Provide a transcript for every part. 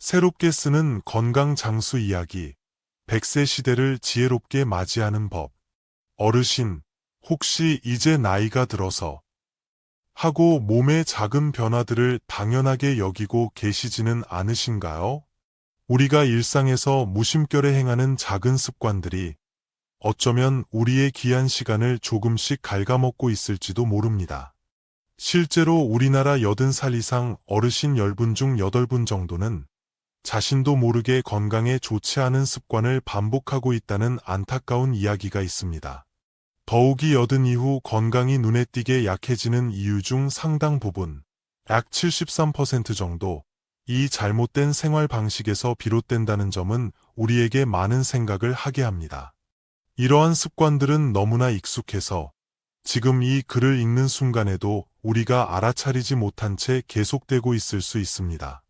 새롭게 쓰는 건강 장수 이야기. 100세 시대를 지혜롭게 맞이하는 법. 어르신, 혹시 이제 나이가 들어서 하고 몸의 작은 변화들을 당연하게 여기고 계시지는 않으신가요? 우리가 일상에서 무심결에 행하는 작은 습관들이 어쩌면 우리의 귀한 시간을 조금씩 갉아먹고 있을지도 모릅니다. 실제로 우리나라 80살 이상 어르신 10분 중 8분 정도는 자신도 모르게 건강에 좋지 않은 습관을 반복하고 있다는 안타까운 이야기가 있습니다. 더욱이 여든 이후 건강이 눈에 띄게 약해지는 이유 중 상당 부분, 약 73% 정도, 이 잘못된 생활 방식에서 비롯된다는 점은 우리에게 많은 생각을 하게 합니다. 이러한 습관들은 너무나 익숙해서 지금 이 글을 읽는 순간에도 우리가 알아차리지 못한 채 계속되고 있을 수 있습니다.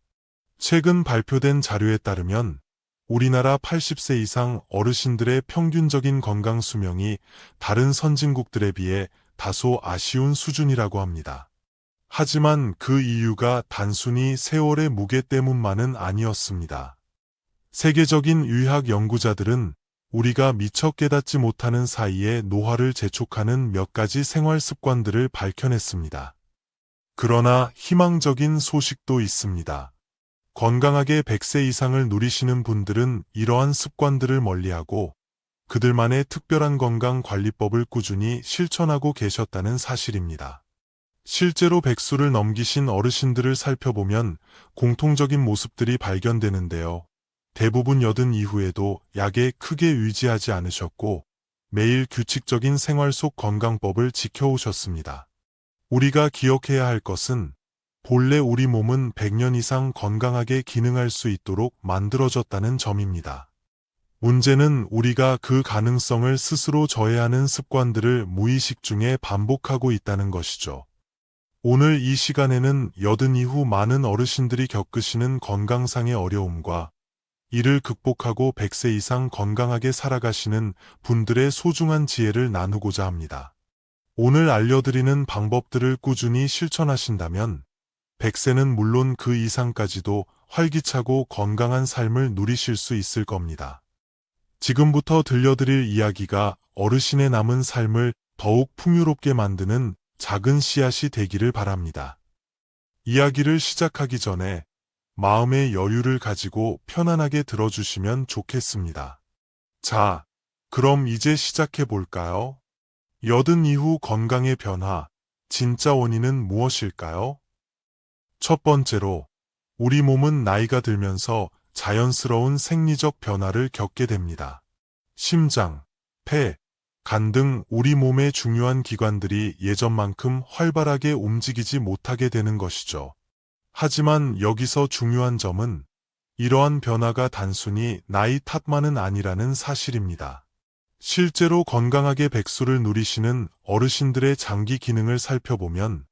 최근 발표된 자료에 따르면 우리나라 80세 이상 어르신들의 평균적인 건강 수명이 다른 선진국들에 비해 다소 아쉬운 수준이라고 합니다. 하지만 그 이유가 단순히 세월의 무게 때문만은 아니었습니다. 세계적인 의학 연구자들은 우리가 미처 깨닫지 못하는 사이에 노화를 재촉하는 몇 가지 생활 습관들을 밝혀냈습니다. 그러나 희망적인 소식도 있습니다. 건강하게 100세 이상을 누리시는 분들은 이러한 습관들을 멀리하고 그들만의 특별한 건강관리법을 꾸준히 실천하고 계셨다는 사실입니다. 실제로 100수를 넘기신 어르신들을 살펴보면 공통적인 모습들이 발견되는데요. 대부분 80 이후에도 약에 크게 의지하지 않으셨고 매일 규칙적인 생활 속 건강법을 지켜오셨습니다. 우리가 기억해야 할 것은 본래 우리 몸은 100년 이상 건강하게 기능할 수 있도록 만들어졌다는 점입니다. 문제는 우리가 그 가능성을 스스로 저해하는 습관들을 무의식 중에 반복하고 있다는 것이죠. 오늘 이 시간에는 80 이후 많은 어르신들이 겪으시는 건강상의 어려움과 이를 극복하고 100세 이상 건강하게 살아가시는 분들의 소중한 지혜를 나누고자 합니다. 오늘 알려드리는 방법들을 꾸준히 실천하신다면 100세는 물론 그 이상까지도 활기차고 건강한 삶을 누리실 수 있을 겁니다. 지금부터 들려드릴 이야기가 어르신의 남은 삶을 더욱 풍요롭게 만드는 작은 씨앗이 되기를 바랍니다. 이야기를 시작하기 전에 마음의 여유를 가지고 편안하게 들어주시면 좋겠습니다. 자, 그럼 이제 시작해 볼까요? 80 이후 건강의 변화, 진짜 원인은 무엇일까요? 첫 번째로, 우리 몸은 나이가 들면서 자연스러운 생리적 변화를 겪게 됩니다. 심장, 폐, 간 등 우리 몸의 중요한 기관들이 예전만큼 활발하게 움직이지 못하게 되는 것이죠. 하지만 여기서 중요한 점은 이러한 변화가 단순히 나이 탓만은 아니라는 사실입니다. 실제로 건강하게 100수를 누리시는 어르신들의 장기 기능을 살펴보면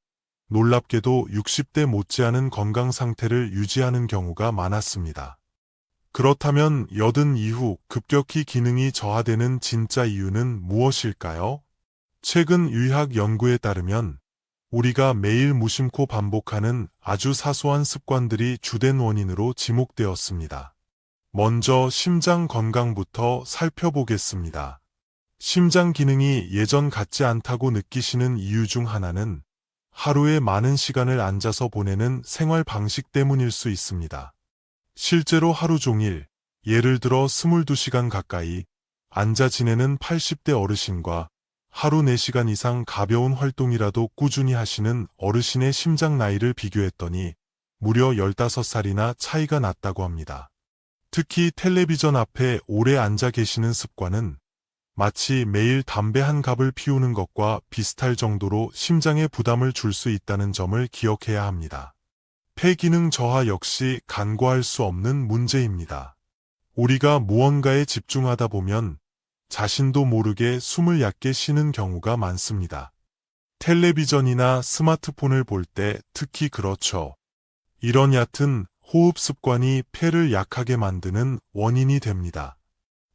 놀랍게도 60대 못지않은 건강 상태를 유지하는 경우가 많았습니다. 그렇다면 80 이후 급격히 기능이 저하되는 진짜 이유는 무엇일까요? 최근 의학 연구에 따르면 우리가 매일 무심코 반복하는 아주 사소한 습관들이 주된 원인으로 지목되었습니다. 먼저 심장 건강부터 살펴보겠습니다. 심장 기능이 예전 같지 않다고 느끼시는 이유 중 하나는 하루에 많은 시간을 앉아서 보내는 생활 방식 때문일 수 있습니다. 실제로 하루 종일, 예를 들어 22시간 가까이 앉아 지내는 80대 어르신과 하루 4시간 이상 가벼운 활동이라도 꾸준히 하시는 어르신의 심장 나이를 비교했더니 무려 15살이나 차이가 났다고 합니다. 특히 텔레비전 앞에 오래 앉아 계시는 습관은 마치 매일 담배 한 갑을 피우는 것과 비슷할 정도로 심장에 부담을 줄 수 있다는 점을 기억해야 합니다. 폐 기능 저하 역시 간과할 수 없는 문제입니다. 우리가 무언가에 집중하다 보면 자신도 모르게 숨을 얕게 쉬는 경우가 많습니다. 텔레비전이나 스마트폰을 볼 때 특히 그렇죠. 이런 얕은 호흡 습관이 폐를 약하게 만드는 원인이 됩니다.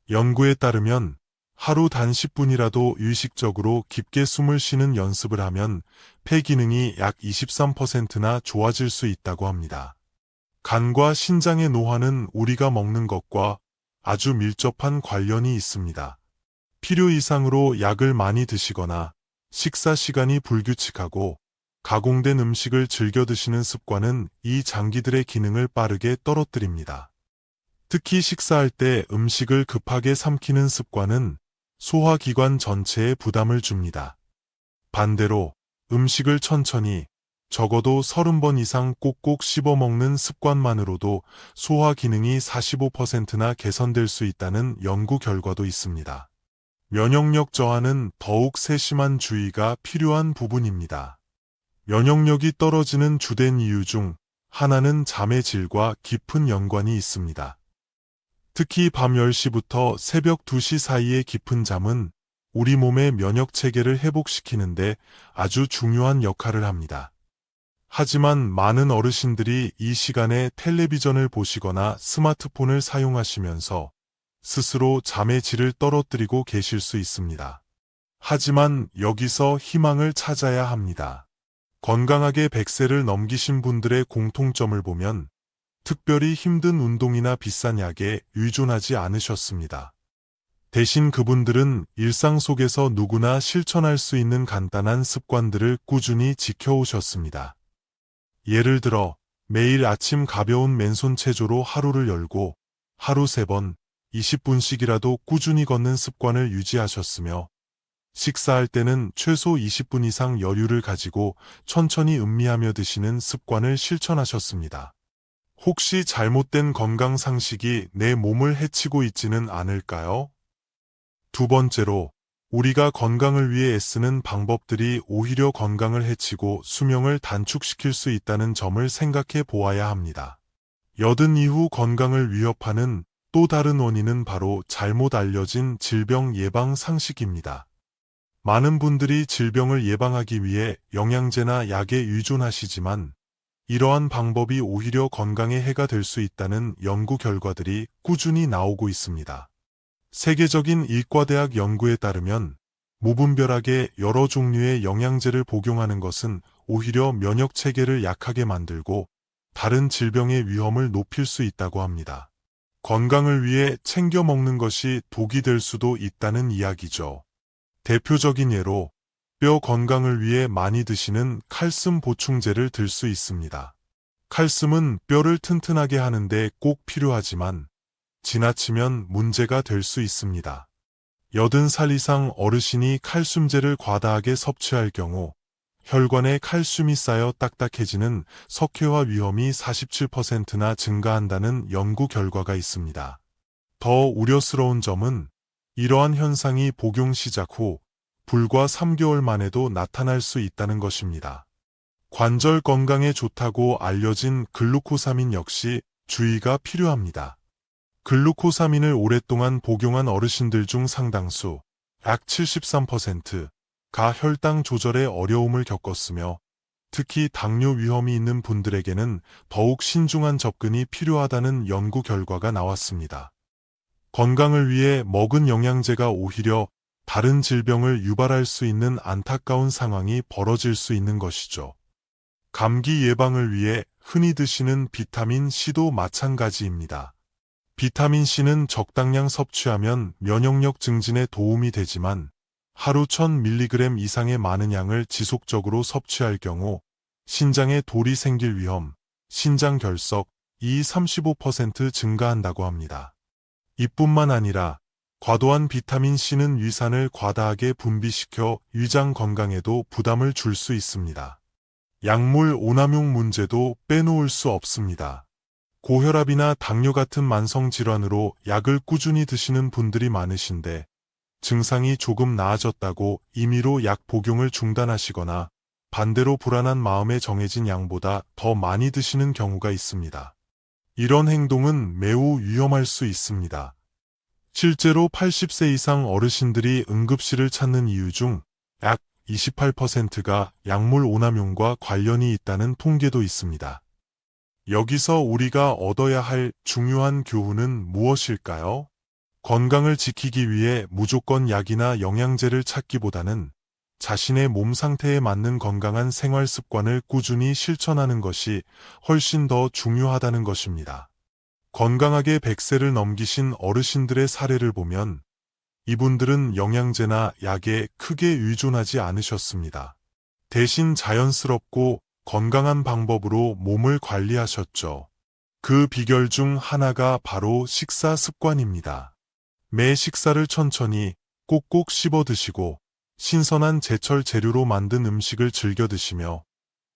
연구에 따르면 하루 단 10분이라도 의식적으로 깊게 숨을 쉬는 연습을 하면 폐 기능이 약 23%나 좋아질 수 있다고 합니다. 간과 신장의 노화는 우리가 먹는 것과 아주 밀접한 관련이 있습니다. 필요 이상으로 약을 많이 드시거나 식사 시간이 불규칙하고 가공된 음식을 즐겨 드시는 습관은 이 장기들의 기능을 빠르게 떨어뜨립니다. 특히 식사할 때 음식을 급하게 삼키는 습관은 소화기관 전체에 부담을 줍니다. 반대로 음식을 천천히 적어도 30번 이상 꼭꼭 씹어 먹는 습관만으로도 소화 기능이 45%나 개선될 수 있다는 연구 결과도 있습니다. 면역력 저하는 더욱 세심한 주의가 필요한 부분입니다. 면역력이 떨어지는 주된 이유 중 하나는 잠의 질과 깊은 연관이 있습니다. 특히 밤 10시부터 새벽 2시 사이의 깊은 잠은 우리 몸의 면역 체계를 회복시키는데 아주 중요한 역할을 합니다. 하지만 많은 어르신들이 이 시간에 텔레비전을 보시거나 스마트폰을 사용하시면서 스스로 잠의 질을 떨어뜨리고 계실 수 있습니다. 하지만 여기서 희망을 찾아야 합니다. 건강하게 100세를 넘기신 분들의 공통점을 보면 특별히 힘든 운동이나 비싼 약에 의존하지 않으셨습니다. 대신 그분들은 일상 속에서 누구나 실천할 수 있는 간단한 습관들을 꾸준히 지켜오셨습니다. 예를 들어 매일 아침 가벼운 맨손 체조로 하루를 열고 하루 3번 20분씩이라도 꾸준히 걷는 습관을 유지하셨으며 식사할 때는 최소 20분 이상 여유를 가지고 천천히 음미하며 드시는 습관을 실천하셨습니다. 혹시 잘못된 건강 상식이 내 몸을 해치고 있지는 않을까요? 두 번째로, 우리가 건강을 위해 애쓰는 방법들이 오히려 건강을 해치고 수명을 단축시킬 수 있다는 점을 생각해 보아야 합니다. 여든 이후 건강을 위협하는 또 다른 원인은 바로 잘못 알려진 질병 예방 상식입니다. 많은 분들이 질병을 예방하기 위해 영양제나 약에 의존하시지만 이러한 방법이 오히려 건강에 해가 될 수 있다는 연구 결과들이 꾸준히 나오고 있습니다. 세계적인 의과대학 연구에 따르면 무분별하게 여러 종류의 영양제를 복용하는 것은 오히려 면역 체계를 약하게 만들고 다른 질병의 위험을 높일 수 있다고 합니다. 건강을 위해 챙겨 먹는 것이 독이 될 수도 있다는 이야기죠. 대표적인 예로 뼈 건강을 위해 많이 드시는 칼슘 보충제를 들 수 있습니다. 칼슘은 뼈를 튼튼하게 하는데 꼭 필요하지만 지나치면 문제가 될 수 있습니다. 80살 이상 어르신이 칼슘제를 과다하게 섭취할 경우 혈관에 칼슘이 쌓여 딱딱해지는 석회화 위험이 47%나 증가한다는 연구 결과가 있습니다. 더 우려스러운 점은 이러한 현상이 복용 시작 후 불과 3개월 만에도 나타날 수 있다는 것입니다. 관절 건강에 좋다고 알려진 글루코사민 역시 주의가 필요합니다. 글루코사민을 오랫동안 복용한 어르신들 중 상당수, 약 73%가 혈당 조절에 어려움을 겪었으며 특히 당뇨 위험이 있는 분들에게는 더욱 신중한 접근이 필요하다는 연구 결과가 나왔습니다. 건강을 위해 먹은 영양제가 오히려 다른 질병을 유발할 수 있는 안타까운 상황이 벌어질 수 있는 것이죠. 감기 예방을 위해 흔히 드시는 비타민 C도 마찬가지입니다. 비타민 C는 적당량 섭취하면 면역력 증진에 도움이 되지만 하루 1000mg 이상의 많은 양을 지속적으로 섭취할 경우 신장에 돌이 생길 위험, 신장 결석, 이 35% 증가한다고 합니다. 이뿐만 아니라 과도한 비타민 C는 위산을 과다하게 분비시켜 위장 건강에도 부담을 줄 수 있습니다. 약물 오남용 문제도 빼놓을 수 없습니다. 고혈압이나 당뇨 같은 만성질환으로 약을 꾸준히 드시는 분들이 많으신데 증상이 조금 나아졌다고 임의로 약 복용을 중단하시거나 반대로 불안한 마음에 정해진 양보다 더 많이 드시는 경우가 있습니다. 이런 행동은 매우 위험할 수 있습니다. 실제로 80세 이상 어르신들이 응급실을 찾는 이유 중 약 28%가 약물 오남용과 관련이 있다는 통계도 있습니다. 여기서 우리가 얻어야 할 중요한 교훈은 무엇일까요? 건강을 지키기 위해 무조건 약이나 영양제를 찾기보다는 자신의 몸 상태에 맞는 건강한 생활 습관을 꾸준히 실천하는 것이 훨씬 더 중요하다는 것입니다. 건강하게 100세를 넘기신 어르신들의 사례를 보면 이분들은 영양제나 약에 크게 의존하지 않으셨습니다. 대신 자연스럽고 건강한 방법으로 몸을 관리하셨죠. 그 비결 중 하나가 바로 식사 습관입니다. 매 식사를 천천히 꼭꼭 씹어 드시고 신선한 제철 재료로 만든 음식을 즐겨 드시며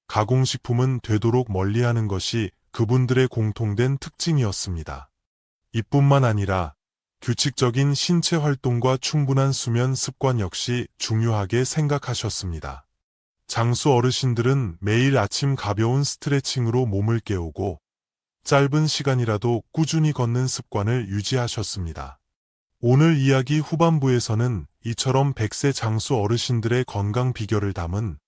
가공식품은 되도록 멀리하는 것이 그분들의 공통된 특징이었습니다. 이뿐만 아니라 규칙적인 신체 활동과 충분한 수면 습관 역시 중요하게 생각하셨습니다. 장수 어르신들은 매일 아침 가벼운 스트레칭으로 몸을 깨우고 짧은 시간이라도 꾸준히 걷는 습관을 유지하셨습니다. 오늘 이야기 후반부에서는 이처럼 100세 장수 어르신들의 건강 비결을 담은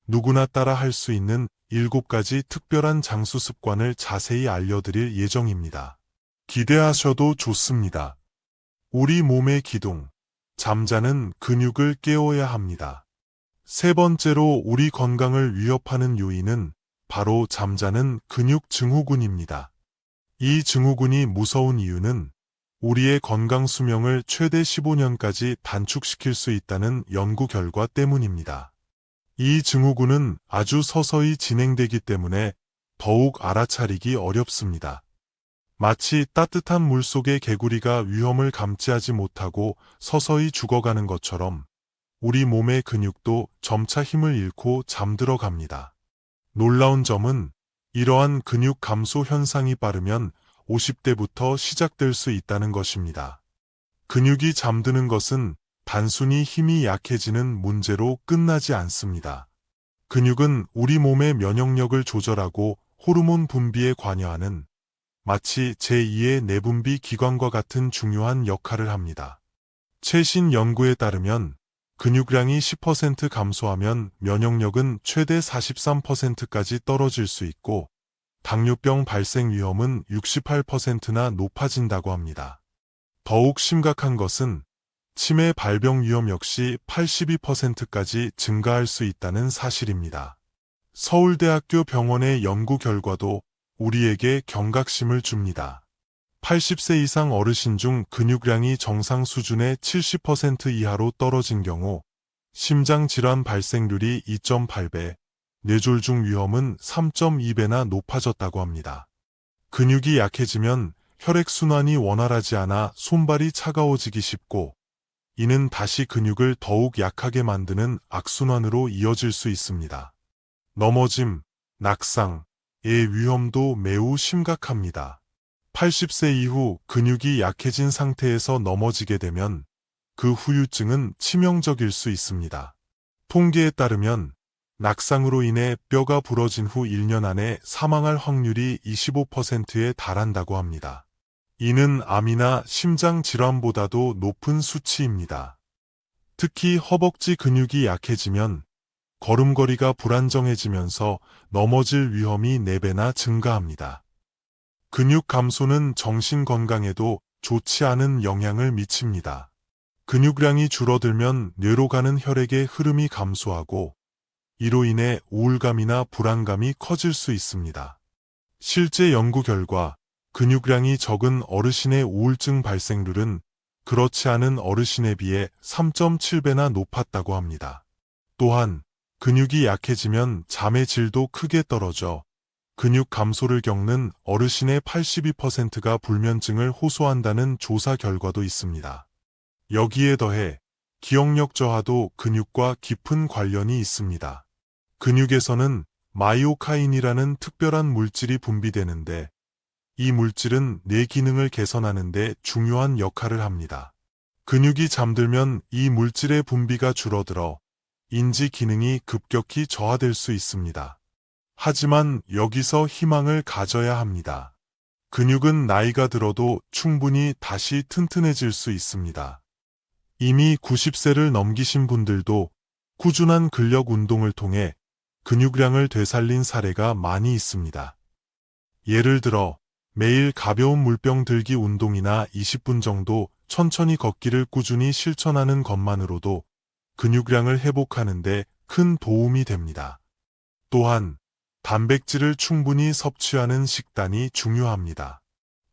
누구나 따라 할 수 있는 7가지 특별한 장수 습관을 자세히 알려드릴 예정입니다. 기대하셔도 좋습니다. 우리 몸의 기둥, 잠자는 근육을 깨워야 합니다. 세 번째로 우리 건강을 위협하는 요인은 바로 잠자는 근육 증후군입니다. 이 증후군이 무서운 이유는 우리의 건강 수명을 최대 15년까지 단축시킬 수 있다는 연구 결과 때문입니다. 이 증후군은 아주 서서히 진행되기 때문에 더욱 알아차리기 어렵습니다. 마치 따뜻한 물속의 개구리가 위험을 감지하지 못하고 서서히 죽어가는 것처럼 우리 몸의 근육도 점차 힘을 잃고 잠들어 갑니다. 놀라운 점은 이러한 근육 감소 현상이 빠르면 50대부터 시작될 수 있다는 것입니다. 근육이 잠드는 것은 단순히 힘이 약해지는 문제로 끝나지 않습니다. 근육은 우리 몸의 면역력을 조절하고 호르몬 분비에 관여하는 마치 제2의 내분비 기관과 같은 중요한 역할을 합니다. 최신 연구에 따르면 근육량이 10% 감소하면 면역력은 최대 43%까지 떨어질 수 있고 당뇨병 발생 위험은 68%나 높아진다고 합니다. 더욱 심각한 것은 치매 발병 위험 역시 82%까지 증가할 수 있다는 사실입니다. 서울대학교 병원의 연구 결과도 우리에게 경각심을 줍니다. 80세 이상 어르신 중 근육량이 정상 수준의 70% 이하로 떨어진 경우 심장 질환 발생률이 2.8배, 뇌졸중 위험은 3.2배나 높아졌다고 합니다. 근육이 약해지면 혈액순환이 원활하지 않아 손발이 차가워지기 쉽고 이는 다시 근육을 더욱 약하게 만드는 악순환으로 이어질 수 있습니다. 넘어짐, 낙상의 위험도 매우 심각합니다. 80세 이후 근육이 약해진 상태에서 넘어지게 되면 그 후유증은 치명적일 수 있습니다. 통계에 따르면 낙상으로 인해 뼈가 부러진 후 1년 안에 사망할 확률이 25%에 달한다고 합니다. 이는 암이나 심장 질환보다도 높은 수치입니다. 특히 허벅지 근육이 약해지면 걸음걸이가 불안정해지면서 넘어질 위험이 4배나 증가합니다. 근육 감소는 정신 건강에도 좋지 않은 영향을 미칩니다. 근육량이 줄어들면 뇌로 가는 혈액의 흐름이 감소하고 이로 인해 우울감이나 불안감이 커질 수 있습니다. 실제 연구 결과 근육량이 적은 어르신의 우울증 발생률은 그렇지 않은 어르신에 비해 3.7배나 높았다고 합니다. 또한 근육이 약해지면 잠의 질도 크게 떨어져 근육 감소를 겪는 어르신의 82%가 불면증을 호소한다는 조사 결과도 있습니다. 여기에 더해 기억력 저하도 근육과 깊은 관련이 있습니다. 근육에서는 마이오카인이라는 특별한 물질이 분비되는데 이 물질은 뇌 기능을 개선하는 데 중요한 역할을 합니다. 근육이 잠들면 이 물질의 분비가 줄어들어 인지 기능이 급격히 저하될 수 있습니다. 하지만 여기서 희망을 가져야 합니다. 근육은 나이가 들어도 충분히 다시 튼튼해질 수 있습니다. 이미 90세를 넘기신 분들도 꾸준한 근력 운동을 통해 근육량을 되살린 사례가 많이 있습니다. 예를 들어 매일 가벼운 물병 들기 운동이나 20분 정도 천천히 걷기를 꾸준히 실천하는 것만으로도 근육량을 회복하는 데 큰 도움이 됩니다. 또한 단백질을 충분히 섭취하는 식단이 중요합니다.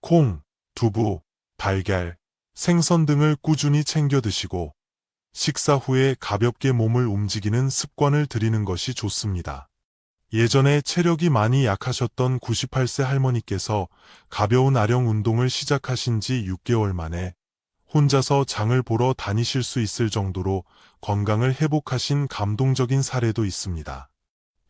콩, 두부, 달걀, 생선 등을 꾸준히 챙겨 드시고 식사 후에 가볍게 몸을 움직이는 습관을 들이는 것이 좋습니다. 예전에 체력이 많이 약하셨던 98세 할머니께서 가벼운 아령 운동을 시작하신 지 6개월 만에 혼자서 장을 보러 다니실 수 있을 정도로 건강을 회복하신 감동적인 사례도 있습니다.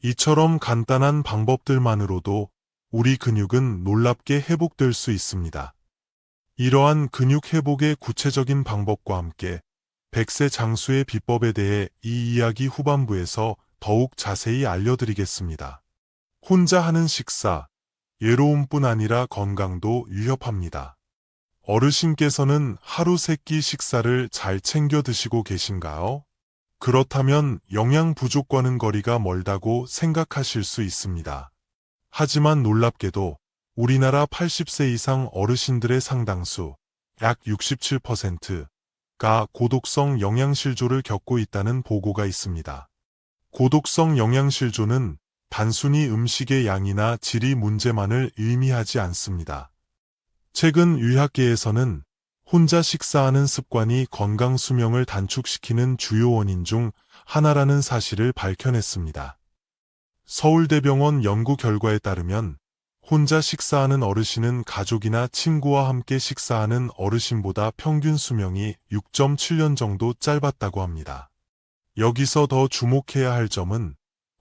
이처럼 간단한 방법들만으로도 우리 근육은 놀랍게 회복될 수 있습니다. 이러한 근육 회복의 구체적인 방법과 함께 100세 장수의 비법에 대해 이 이야기 후반부에서 더욱 자세히 알려드리겠습니다. 혼자 하는 식사, 예로움뿐 아니라 건강도 위협합니다. 어르신께서는 하루 3끼 식사를 잘 챙겨 드시고 계신가요? 그렇다면 영양 부족과는 거리가 멀다고 생각하실 수 있습니다. 하지만 놀랍게도 우리나라 80세 이상 어르신들의 상당수, 약 67%가 고독성 영양실조를 겪고 있다는 보고가 있습니다. 고독성 영양실조는 단순히 음식의 양이나 질이 문제만을 의미하지 않습니다. 최근 의학계에서는 혼자 식사하는 습관이 건강 수명을 단축시키는 주요 원인 중 하나라는 사실을 밝혀냈습니다. 서울대병원 연구 결과에 따르면 혼자 식사하는 어르신은 가족이나 친구와 함께 식사하는 어르신보다 평균 수명이 6.7년 정도 짧았다고 합니다. 여기서 더 주목해야 할 점은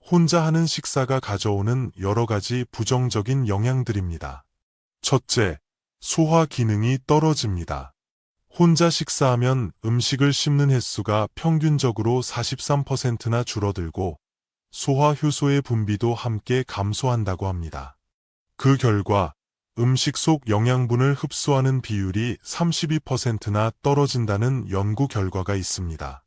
혼자 하는 식사가 가져오는 여러 가지 부정적인 영향들입니다. 첫째, 소화 기능이 떨어집니다. 혼자 식사하면 음식을 씹는 횟수가 평균적으로 43%나 줄어들고 소화 효소의 분비도 함께 감소한다고 합니다. 그 결과 음식 속 영양분을 흡수하는 비율이 32%나 떨어진다는 연구 결과가 있습니다.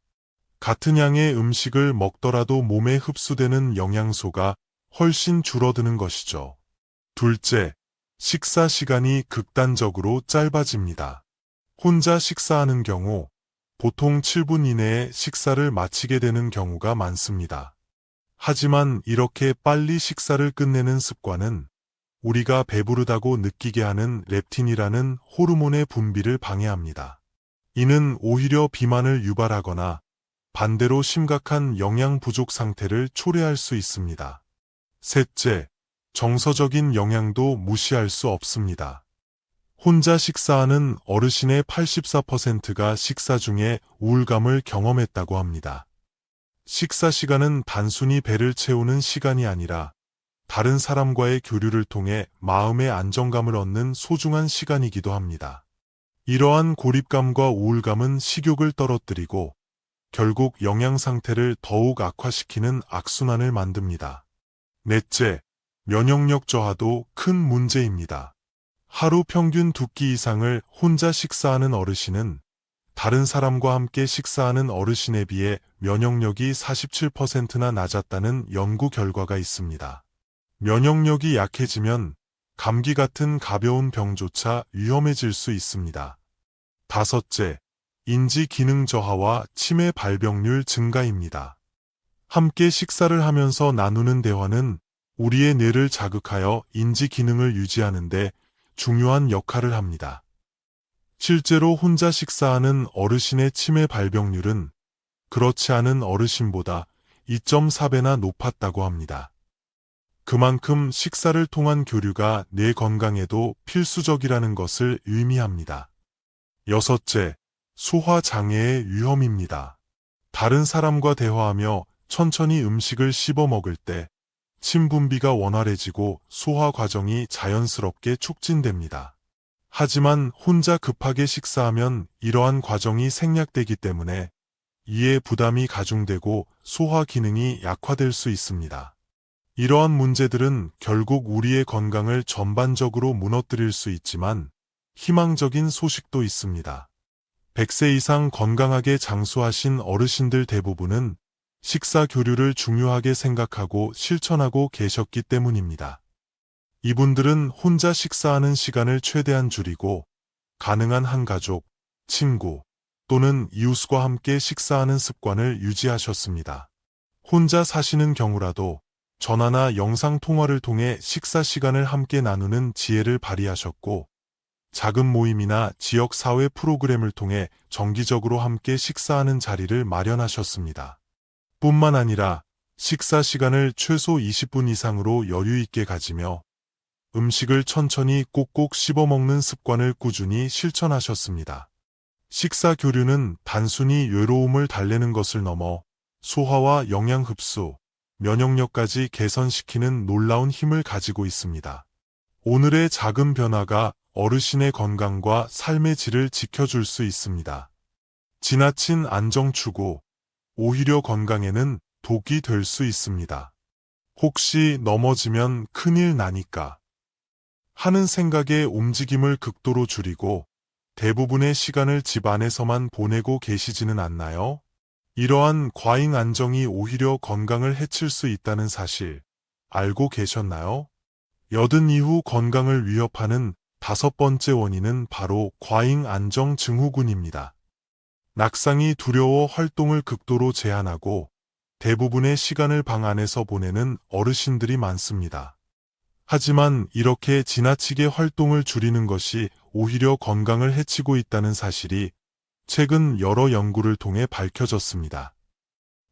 같은 양의 음식을 먹더라도 몸에 흡수되는 영양소가 훨씬 줄어드는 것이죠. 둘째, 식사 시간이 극단적으로 짧아집니다. 혼자 식사하는 경우 보통 7분 이내에 식사를 마치게 되는 경우가 많습니다. 하지만 이렇게 빨리 식사를 끝내는 습관은 우리가 배부르다고 느끼게 하는 렙틴이라는 호르몬의 분비를 방해합니다. 이는 오히려 비만을 유발하거나 반대로 심각한 영양 부족 상태를 초래할 수 있습니다. 셋째, 정서적인 영향도 무시할 수 없습니다. 혼자 식사하는 어르신의 84%가 식사 중에 우울감을 경험했다고 합니다. 식사 시간은 단순히 배를 채우는 시간이 아니라 다른 사람과의 교류를 통해 마음의 안정감을 얻는 소중한 시간이기도 합니다. 이러한 고립감과 우울감은 식욕을 떨어뜨리고 결국 영양 상태를 더욱 악화시키는 악순환을 만듭니다. 넷째, 면역력 저하도 큰 문제입니다. 하루 평균 2끼 이상을 혼자 식사하는 어르신은 다른 사람과 함께 식사하는 어르신에 비해 면역력이 47%나 낮았다는 연구 결과가 있습니다. 면역력이 약해지면 감기 같은 가벼운 병조차 위험해질 수 있습니다. 다섯째, 인지 기능 저하와 치매 발병률 증가입니다. 함께 식사를 하면서 나누는 대화는 우리의 뇌를 자극하여 인지 기능을 유지하는 데 중요한 역할을 합니다. 실제로 혼자 식사하는 어르신의 치매 발병률은 그렇지 않은 어르신보다 2.4배나 높았다고 합니다. 그만큼 식사를 통한 교류가 뇌 건강에도 필수적이라는 것을 의미합니다. 여섯째, 소화 장애의 위험입니다. 다른 사람과 대화하며 천천히 음식을 씹어 먹을 때 침 분비가 원활해지고 소화 과정이 자연스럽게 촉진됩니다. 하지만 혼자 급하게 식사하면 이러한 과정이 생략되기 때문에 이에 부담이 가중되고 소화 기능이 약화될 수 있습니다. 이러한 문제들은 결국 우리의 건강을 전반적으로 무너뜨릴 수 있지만 희망적인 소식도 있습니다. 100세 이상 건강하게 장수하신 어르신들 대부분은 식사 교류를 중요하게 생각하고 실천하고 계셨기 때문입니다. 이분들은 혼자 식사하는 시간을 최대한 줄이고 가능한 한 가족, 친구 또는 이웃과 함께 식사하는 습관을 유지하셨습니다. 혼자 사시는 경우라도 전화나 영상 통화를 통해 식사 시간을 함께 나누는 지혜를 발휘하셨고, 작은 모임이나 지역 사회 프로그램을 통해 정기적으로 함께 식사하는 자리를 마련하셨습니다. 뿐만 아니라 식사 시간을 최소 20분 이상으로 여유 있게 가지며 음식을 천천히 꼭꼭 씹어 먹는 습관을 꾸준히 실천하셨습니다. 식사 교류는 단순히 외로움을 달래는 것을 넘어 소화와 영양 흡수, 면역력까지 개선시키는 놀라운 힘을 가지고 있습니다. 오늘의 작은 변화가 어르신의 건강과 삶의 질을 지켜줄 수 있습니다. 지나친 안정 추구, 오히려 건강에는 독이 될 수 있습니다. 혹시 넘어지면 큰일 나니까 하는 생각에 움직임을 극도로 줄이고 대부분의 시간을 집 안에서만 보내고 계시지는 않나요? 이러한 과잉 안정이 오히려 건강을 해칠 수 있다는 사실 알고 계셨나요? 여든 이후 건강을 위협하는 5번째 원인은 바로 과잉 안정 증후군입니다. 낙상이 두려워 활동을 극도로 제한하고 대부분의 시간을 방 안에서 보내는 어르신들이 많습니다. 하지만 이렇게 지나치게 활동을 줄이는 것이 오히려 건강을 해치고 있다는 사실이 최근 여러 연구를 통해 밝혀졌습니다.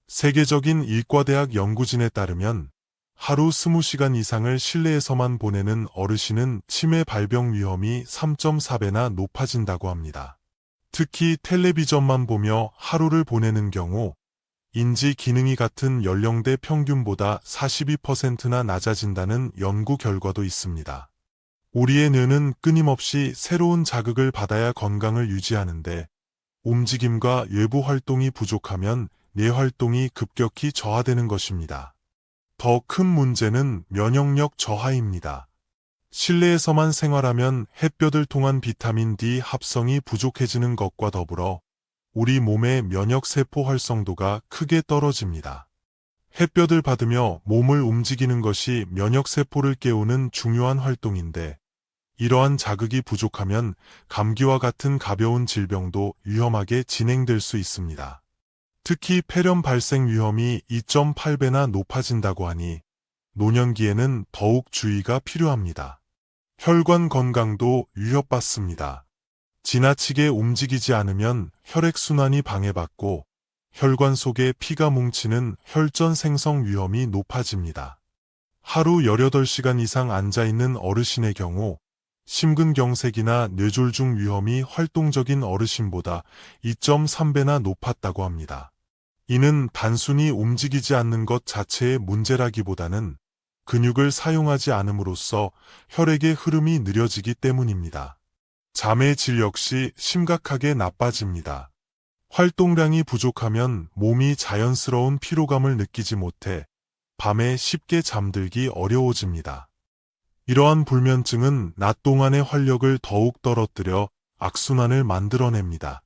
세계적인 일과대학 연구진에 따르면 하루 20시간 이상을 실내에서만 보내는 어르신은 치매 발병 위험이 3.4배나 높아진다고 합니다. 특히 텔레비전만 보며 하루를 보내는 경우 인지 기능이 같은 연령대 평균보다 42%나 낮아진다는 연구 결과도 있습니다. 우리의 뇌는 끊임없이 새로운 자극을 받아야 건강을 유지하는데 움직임과 외부 활동이 부족하면 뇌 활동이 급격히 저하되는 것입니다. 더 큰 문제는 면역력 저하입니다. 실내에서만 생활하면 햇볕을 통한 비타민 D 합성이 부족해지는 것과 더불어 우리 몸의 면역세포 활성도가 크게 떨어집니다. 햇볕을 받으며 몸을 움직이는 것이 면역세포를 깨우는 중요한 활동인데 이러한 자극이 부족하면 감기와 같은 가벼운 질병도 위험하게 진행될 수 있습니다. 특히 폐렴 발생 위험이 2.8배나 높아진다고 하니 노년기에는 더욱 주의가 필요합니다. 혈관 건강도 위협받습니다. 지나치게 움직이지 않으면 혈액순환이 방해받고 혈관 속에 피가 뭉치는 혈전 생성 위험이 높아집니다. 하루 18시간 이상 앉아있는 어르신의 경우 심근경색이나 뇌졸중 위험이 활동적인 어르신보다 2.3배나 높았다고 합니다. 이는 단순히 움직이지 않는 것 자체의 문제라기보다는 근육을 사용하지 않음으로써 혈액의 흐름이 느려지기 때문입니다. 잠의 질 역시 심각하게 나빠집니다. 활동량이 부족하면 몸이 자연스러운 피로감을 느끼지 못해 밤에 쉽게 잠들기 어려워집니다. 이러한 불면증은 낮 동안의 활력을 더욱 떨어뜨려 악순환을 만들어냅니다.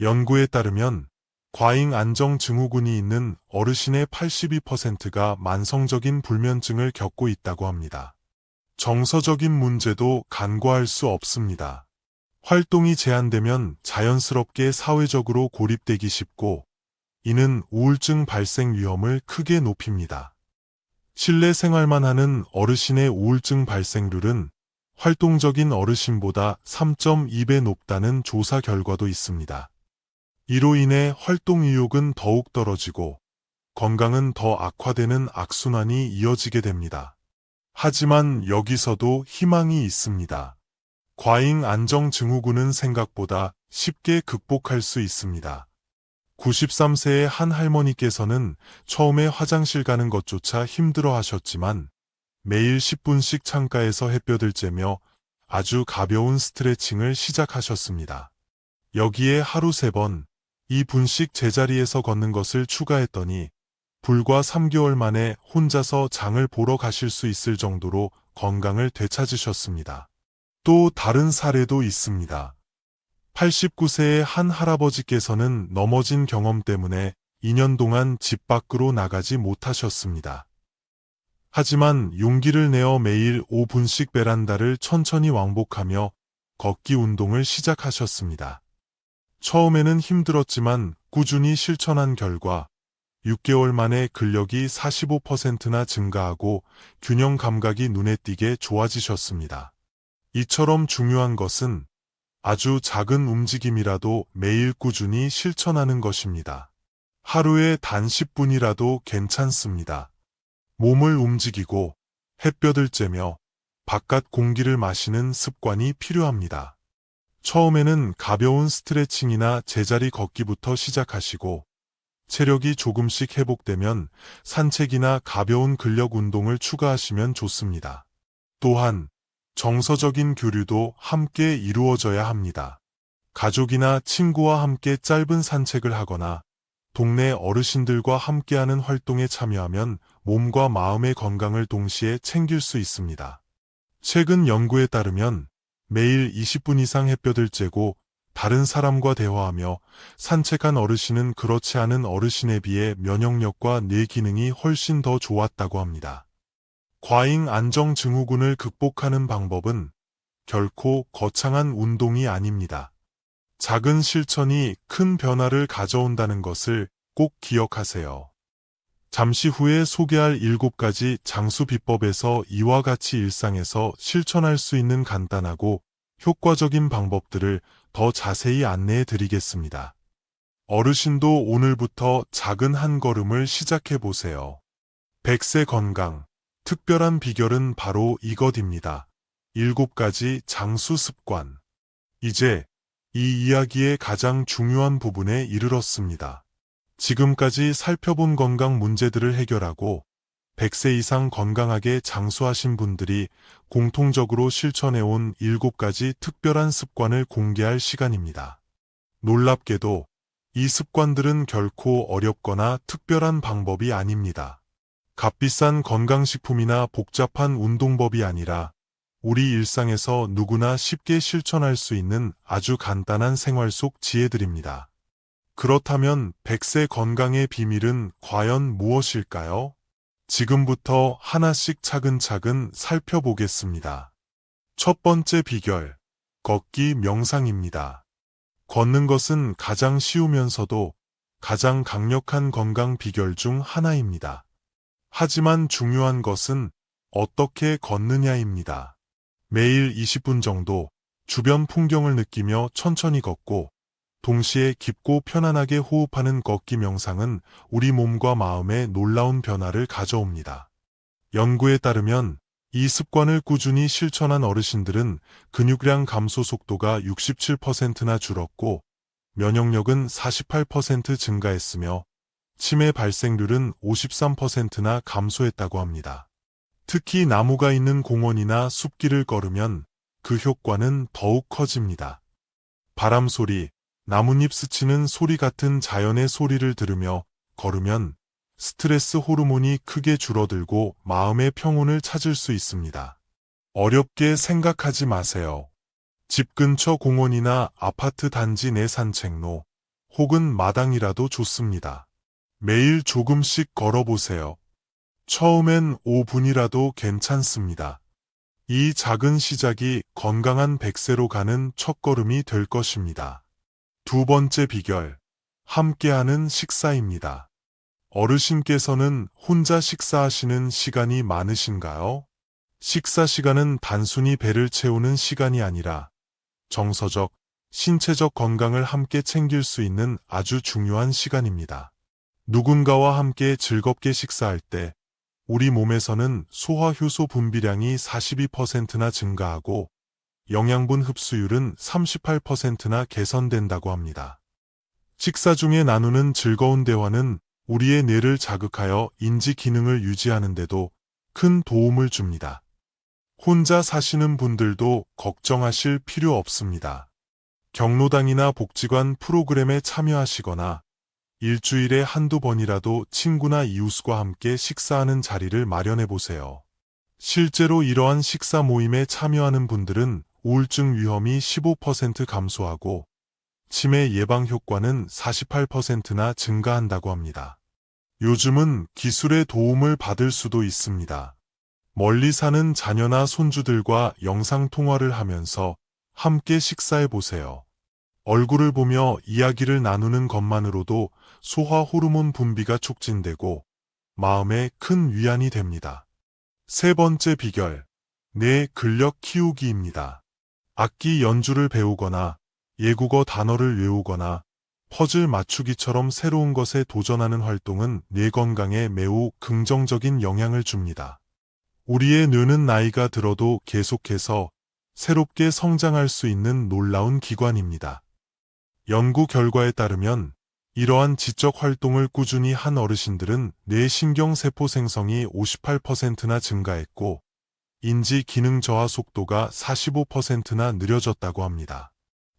연구에 따르면 과잉 안정 증후군이 있는 어르신의 82%가 만성적인 불면증을 겪고 있다고 합니다. 정서적인 문제도 간과할 수 없습니다. 활동이 제한되면 자연스럽게 사회적으로 고립되기 쉽고 이는 우울증 발생 위험을 크게 높입니다. 실내 생활만 하는 어르신의 우울증 발생률은 활동적인 어르신보다 3.2배 높다는 조사 결과도 있습니다. 이로 인해 활동 의욕은 더욱 떨어지고 건강은 더 악화되는 악순환이 이어지게 됩니다. 하지만 여기서도 희망이 있습니다. 과잉 안정 증후군은 생각보다 쉽게 극복할 수 있습니다. 93세의 한 할머니께서는 처음에 화장실 가는 것조차 힘들어 하셨지만 매일 10분씩 창가에서 햇볕을 쬐며 아주 가벼운 스트레칭을 시작하셨습니다. 여기에 하루 3번, 2분씩 제자리에서 걷는 것을 추가했더니 불과 3개월 만에 혼자서 장을 보러 가실 수 있을 정도로 건강을 되찾으셨습니다. 또 다른 사례도 있습니다. 89세의 한 할아버지께서는 넘어진 경험 때문에 2년 동안 집 밖으로 나가지 못하셨습니다. 하지만 용기를 내어 매일 5분씩 베란다를 천천히 왕복하며 걷기 운동을 시작하셨습니다. 처음에는 힘들었지만 꾸준히 실천한 결과 6개월 만에 근력이 45%나 증가하고 균형 감각이 눈에 띄게 좋아지셨습니다. 이처럼 중요한 것은 아주 작은 움직임이라도 매일 꾸준히 실천하는 것입니다. 하루에 단 10분이라도 괜찮습니다. 몸을 움직이고 햇볕을 쬐며 바깥 공기를 마시는 습관이 필요합니다. 처음에는 가벼운 스트레칭이나 제자리 걷기부터 시작하시고 체력이 조금씩 회복되면 산책이나 가벼운 근력 운동을 추가하시면 좋습니다. 또한 정서적인 교류도 함께 이루어져야 합니다. 가족이나 친구와 함께 짧은 산책을 하거나 동네 어르신들과 함께하는 활동에 참여하면 몸과 마음의 건강을 동시에 챙길 수 있습니다. 최근 연구에 따르면 매일 20분 이상 햇볕을 쬐고 다른 사람과 대화하며 산책한 어르신은 그렇지 않은 어르신에 비해 면역력과 뇌 기능이 훨씬 더 좋았다고 합니다. 과잉 안정 증후군을 극복하는 방법은 결코 거창한 운동이 아닙니다. 작은 실천이 큰 변화를 가져온다는 것을 꼭 기억하세요. 잠시 후에 소개할 7가지 장수 비법에서 이와 같이 일상에서 실천할 수 있는 간단하고 효과적인 방법들을 더 자세히 안내해 드리겠습니다. 어르신도 오늘부터 작은 한 걸음을 시작해 보세요. 100세 건강. 특별한 비결은 바로 이것입니다. 7가지 장수 습관. 이제 이 이야기의 가장 중요한 부분에 이르렀습니다. 지금까지 살펴본 건강 문제들을 해결하고 100세 이상 건강하게 장수하신 분들이 공통적으로 실천해온 7가지 특별한 습관을 공개할 시간입니다. 놀랍게도 이 습관들은 결코 어렵거나 특별한 방법이 아닙니다. 값비싼 건강식품이나 복잡한 운동법이 아니라 우리 일상에서 누구나 쉽게 실천할 수 있는 아주 간단한 생활 속 지혜들입니다. 그렇다면 100세 건강의 비밀은 과연 무엇일까요? 지금부터 하나씩 차근차근 살펴보겠습니다. 첫 번째 비결, 걷기 명상입니다. 걷는 것은 가장 쉬우면서도 가장 강력한 건강 비결 중 하나입니다. 하지만 중요한 것은 어떻게 걷느냐입니다. 매일 20분 정도 주변 풍경을 느끼며 천천히 걷고 동시에 깊고 편안하게 호흡하는 걷기 명상은 우리 몸과 마음에 놀라운 변화를 가져옵니다. 연구에 따르면 이 습관을 꾸준히 실천한 어르신들은 근육량 감소 속도가 67%나 줄었고 면역력은 48% 증가했으며 치매 발생률은 53%나 감소했다고 합니다. 특히 나무가 있는 공원이나 숲길을 걸으면 그 효과는 더욱 커집니다. 바람 소리, 나뭇잎 스치는 소리 같은 자연의 소리를 들으며 걸으면 스트레스 호르몬이 크게 줄어들고 마음의 평온을 찾을 수 있습니다. 어렵게 생각하지 마세요. 집 근처 공원이나 아파트 단지 내 산책로 혹은 마당이라도 좋습니다. 매일 조금씩 걸어보세요. 처음엔 5분이라도 괜찮습니다. 이 작은 시작이 건강한 100세로 가는 첫걸음이 될 것입니다. 두 번째 비결, 함께하는 식사입니다. 어르신께서는 혼자 식사하시는 시간이 많으신가요? 식사 시간은 단순히 배를 채우는 시간이 아니라 정서적, 신체적 건강을 함께 챙길 수 있는 아주 중요한 시간입니다. 누군가와 함께 즐겁게 식사할 때 우리 몸에서는 소화효소 분비량이 42%나 증가하고 영양분 흡수율은 38%나 개선된다고 합니다. 식사 중에 나누는 즐거운 대화는 우리의 뇌를 자극하여 인지 기능을 유지하는 데도 큰 도움을 줍니다. 혼자 사시는 분들도 걱정하실 필요 없습니다. 경로당이나 복지관 프로그램에 참여하시거나 일주일에 한두 번이라도 친구나 이웃과 함께 식사하는 자리를 마련해 보세요. 실제로 이러한 식사 모임에 참여하는 분들은 우울증 위험이 15% 감소하고 치매 예방 효과는 48%나 증가한다고 합니다. 요즘은 기술의 도움을 받을 수도 있습니다. 멀리 사는 자녀나 손주들과 영상통화를 하면서 함께 식사해 보세요. 얼굴을 보며 이야기를 나누는 것만으로도 소화 호르몬 분비가 촉진되고 마음에 큰 위안이 됩니다. 세 번째 비결, 뇌 근력 키우기입니다. 악기 연주를 배우거나 외국어 단어를 외우거나 퍼즐 맞추기처럼 새로운 것에 도전하는 활동은 뇌 건강에 매우 긍정적인 영향을 줍니다. 우리의 뇌는 나이가 들어도 계속해서 새롭게 성장할 수 있는 놀라운 기관입니다. 연구 결과에 따르면 이러한 지적 활동을 꾸준히 한 어르신들은 뇌 신경세포 생성이 58%나 증가했고 인지 기능 저하 속도가 45%나 느려졌다고 합니다.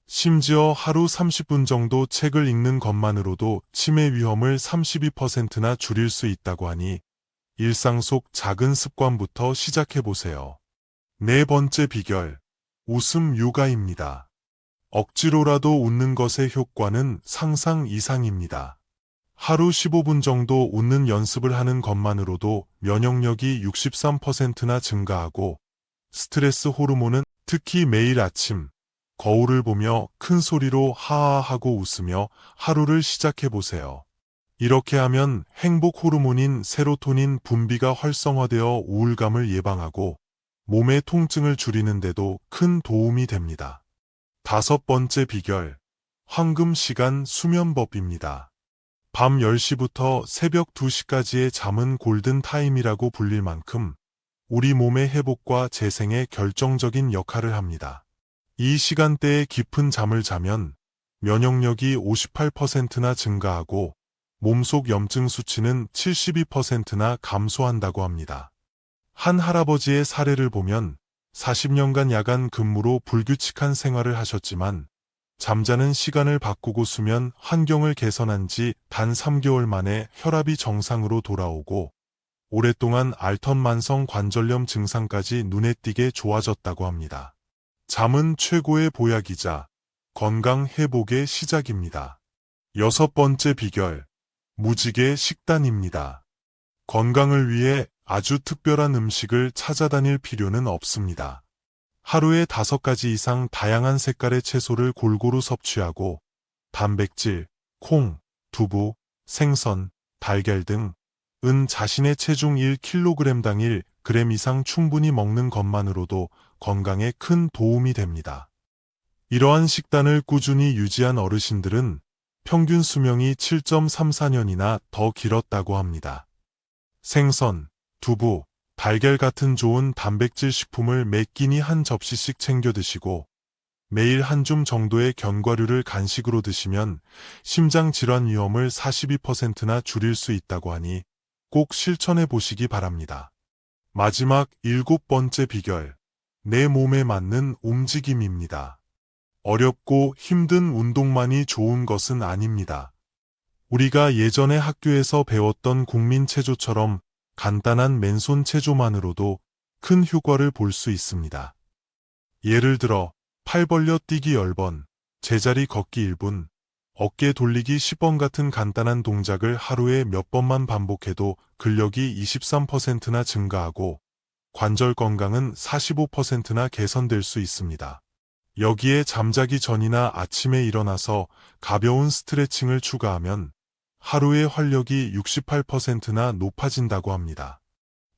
심지어 하루 30분 정도 책을 읽는 것만으로도 치매 위험을 32%나 줄일 수 있다고 하니 일상 속 작은 습관부터 시작해보세요. 네 번째 비결, 웃음 요가입니다. 억지로라도 웃는 것의 효과는 상상 이상입니다. 하루 15분 정도 웃는 연습을 하는 것만으로도 면역력이 63%나 증가하고 스트레스 호르몬은 특히 매일 아침 거울을 보며 큰 소리로 하하하고 웃으며 하루를 시작해보세요. 이렇게 하면 행복 호르몬인 세로토닌 분비가 활성화되어 우울감을 예방하고 몸의 통증을 줄이는데도 큰 도움이 됩니다. 다섯 번째 비결, 황금 시간 수면법입니다. 밤 10시부터 새벽 2시까지의 잠은 골든 타임이라고 불릴 만큼 우리 몸의 회복과 재생에 결정적인 역할을 합니다. 이 시간대에 깊은 잠을 자면 면역력이 58%나 증가하고 몸속 염증 수치는 72%나 감소한다고 합니다. 한 할아버지의 사례를 보면 40년간 야간 근무로 불규칙한 생활을 하셨지만 잠자는 시간을 바꾸고 수면 환경을 개선한 지 단 3개월 만에 혈압이 정상으로 돌아오고 오랫동안 앓던 만성 관절염 증상까지 눈에 띄게 좋아졌다고 합니다. 잠은 최고의 보약이자 건강 회복의 시작입니다. 여섯 번째 비결, 무지개 식단입니다. 건강을 위해 아주 특별한 음식을 찾아다닐 필요는 없습니다. 하루에 5가지 이상 다양한 색깔의 채소를 골고루 섭취하고 단백질, 콩, 두부, 생선, 달걀 등 자신의 체중 1kg당 1g 이상 충분히 먹는 것만으로도 건강에 큰 도움이 됩니다. 이러한 식단을 꾸준히 유지한 어르신들은 평균 수명이 7.34년이나 더 길었다고 합니다. 생선, 두부, 달걀 같은 좋은 단백질 식품을 매 끼니 한 접시씩 챙겨 드시고 매일 한 줌 정도의 견과류를 간식으로 드시면 심장 질환 위험을 42%나 줄일 수 있다고 하니 꼭 실천해 보시기 바랍니다. 마지막 7번째 비결, 내 몸에 맞는 움직임입니다. 어렵고 힘든 운동만이 좋은 것은 아닙니다. 우리가 예전에 학교에서 배웠던 국민체조처럼 간단한 맨손 체조만으로도 큰 효과를 볼 수 있습니다. 예를 들어 팔 벌려 뛰기 10번, 제자리 걷기 1분, 어깨 돌리기 10번 같은 간단한 동작을 하루에 몇 번만 반복해도 근력이 23%나 증가하고 관절 건강은 45%나 개선될 수 있습니다. 여기에 잠자기 전이나 아침에 일어나서 가벼운 스트레칭을 추가하면 하루의 활력이 68%나 높아진다고 합니다.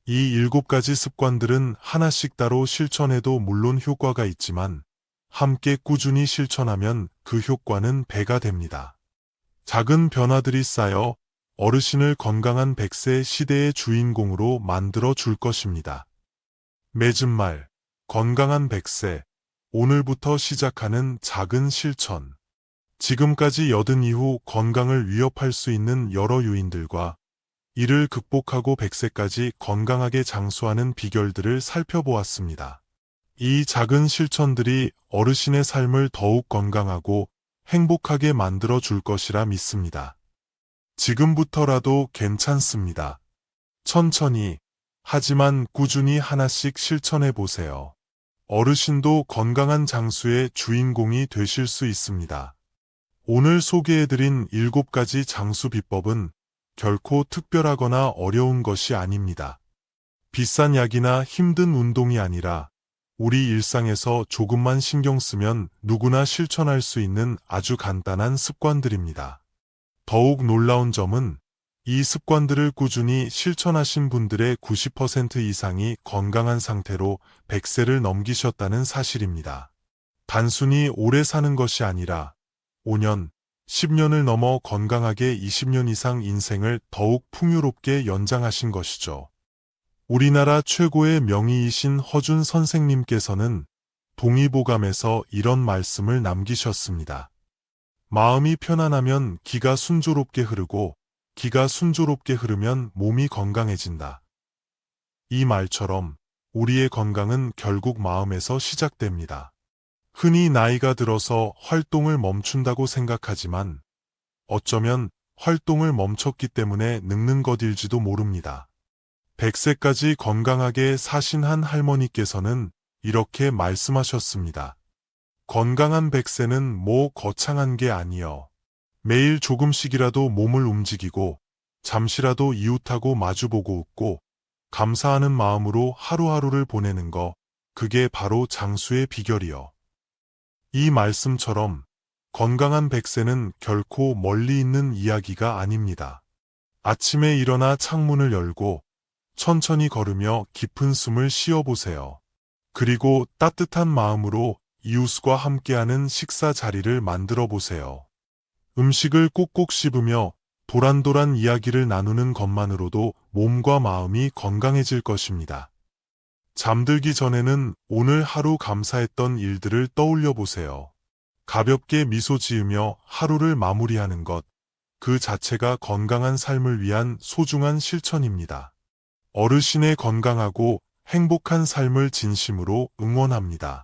이 7가지 습관들은 하나씩 따로 실천해도 물론 효과가 있지만 함께 꾸준히 실천하면 그 효과는 배가 됩니다. 작은 변화들이 쌓여 어르신을 건강한 100세 시대의 주인공으로 만들어 줄 것입니다. 맺은 말, 건강한 100세, 오늘부터 시작하는 작은 실천. 지금까지 여든 이후 건강을 위협할 수 있는 여러 요인들과 이를 극복하고 100세까지 건강하게 장수하는 비결들을 살펴보았습니다. 이 작은 실천들이 어르신의 삶을 더욱 건강하고 행복하게 만들어 줄 것이라 믿습니다. 지금부터라도 괜찮습니다. 천천히, 하지만 꾸준히 하나씩 실천해 보세요. 어르신도 건강한 장수의 주인공이 되실 수 있습니다. 오늘 소개해드린 7가지 장수 비법은 결코 특별하거나 어려운 것이 아닙니다. 비싼 약이나 힘든 운동이 아니라 우리 일상에서 조금만 신경 쓰면 누구나 실천할 수 있는 아주 간단한 습관들입니다. 더욱 놀라운 점은 이 습관들을 꾸준히 실천하신 분들의 90% 이상이 건강한 상태로 100세를 넘기셨다는 사실입니다. 단순히 오래 사는 것이 아니라 5년, 10년을 넘어 건강하게 20년 이상 인생을 더욱 풍요롭게 연장하신 것이죠. 우리나라 최고의 명의이신 허준 선생님께서는 동의보감에서 이런 말씀을 남기셨습니다. 마음이 편안하면 기가 순조롭게 흐르고 기가 순조롭게 흐르면 몸이 건강해진다. 이 말처럼 우리의 건강은 결국 마음에서 시작됩니다. 흔히 나이가 들어서 활동을 멈춘다고 생각하지만 어쩌면 활동을 멈췄기 때문에 늙는 것일지도 모릅니다. 100세까지 건강하게 사신 한 할머니께서는 이렇게 말씀하셨습니다. 건강한 100세는 뭐 거창한 게 아니여. 매일 조금씩이라도 몸을 움직이고 잠시라도 이웃하고 마주보고 웃고 감사하는 마음으로 하루하루를 보내는 거, 그게 바로 장수의 비결이여. 이 말씀처럼 건강한 100세는 결코 멀리 있는 이야기가 아닙니다. 아침에 일어나 창문을 열고 천천히 걸으며 깊은 숨을 쉬어보세요. 그리고 따뜻한 마음으로 이웃과 함께하는 식사 자리를 만들어 보세요. 음식을 꼭꼭 씹으며 도란도란 이야기를 나누는 것만으로도 몸과 마음이 건강해질 것입니다. 잠들기 전에는 오늘 하루 감사했던 일들을 떠올려 보세요. 가볍게 미소 지으며 하루를 마무리하는 것, 그 자체가 건강한 삶을 위한 소중한 실천입니다. 어르신의 건강하고 행복한 삶을 진심으로 응원합니다.